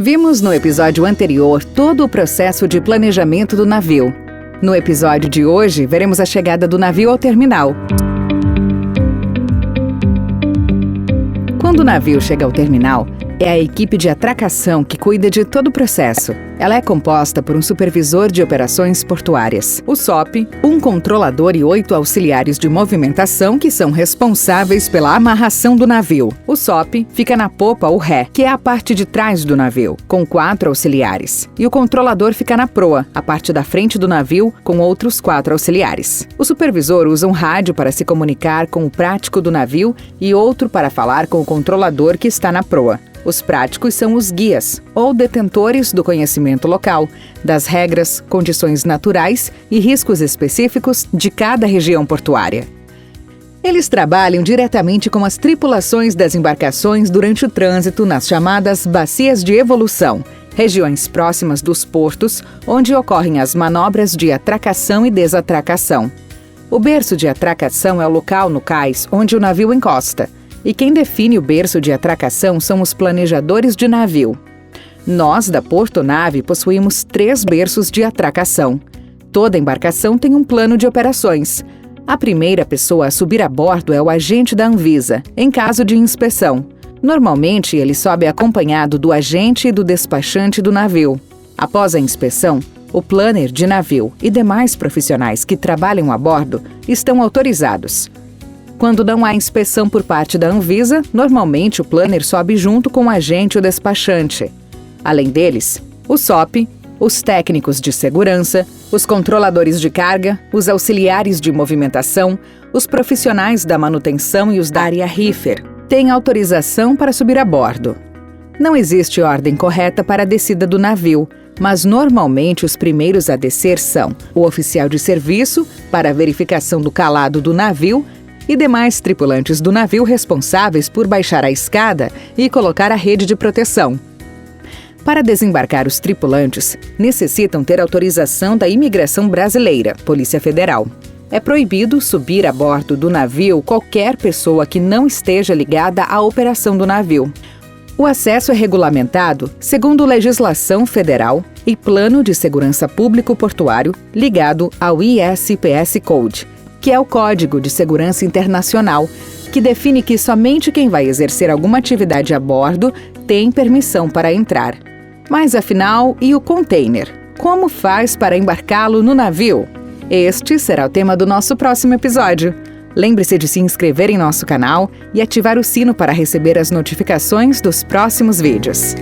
Vimos no episódio anterior todo o processo de planejamento do navio. No episódio de hoje, veremos a chegada do navio ao terminal. Quando o navio chega ao terminal, é a equipe de atracação que cuida de todo o processo. Ela é composta por um supervisor de operações portuárias, o SOP, um controlador e 8 auxiliares de movimentação que são responsáveis pela amarração do navio. O SOP fica na popa ou ré, que é a parte de trás do navio, com 4 auxiliares. E o controlador fica na proa, a parte da frente do navio, com outros 4 auxiliares. O supervisor usa um rádio para se comunicar com o prático do navio e outro para falar com o controlador que está na proa. Os práticos são os guias, ou detentores do conhecimento local, das regras, condições naturais e riscos específicos de cada região portuária. Eles trabalham diretamente com as tripulações das embarcações durante o trânsito nas chamadas bacias de evolução, regiões próximas dos portos, onde ocorrem as manobras de atracação e desatracação. O berço de atracação é o local no cais onde o navio encosta. E quem define o berço de atracação são os planejadores de navio. Nós, da Portonave, possuímos 3 berços de atracação. Toda embarcação tem um plano de operações. A primeira pessoa a subir a bordo é o agente da Anvisa, em caso de inspeção. Normalmente, ele sobe acompanhado do agente e do despachante do navio. Após a inspeção, o planner de navio e demais profissionais que trabalham a bordo estão autorizados. Quando não há inspeção por parte da Anvisa, normalmente o planner sobe junto com o agente e o despachante. Além deles, o SOP, os técnicos de segurança, os controladores de carga, os auxiliares de movimentação, os profissionais da manutenção e os da área reefer têm autorização para subir a bordo. Não existe ordem correta para a descida do navio, mas normalmente os primeiros a descer são o oficial de serviço, para a verificação do calado do navio, e demais tripulantes do navio responsáveis por baixar a escada e colocar a rede de proteção. Para desembarcar os tripulantes, necessitam ter autorização da Imigração Brasileira, Polícia Federal. É proibido subir a bordo do navio qualquer pessoa que não esteja ligada à operação do navio. O acesso é regulamentado segundo legislação federal e Plano de Segurança Público Portuário ligado ao ISPS Code, que é o Código de Segurança Internacional, que define que somente quem vai exercer alguma atividade a bordo tem permissão para entrar. Mas afinal, e o container? Como faz para embarcá-lo no navio? Este será o tema do nosso próximo episódio. Lembre-se de se inscrever em nosso canal e ativar o sino para receber as notificações dos próximos vídeos.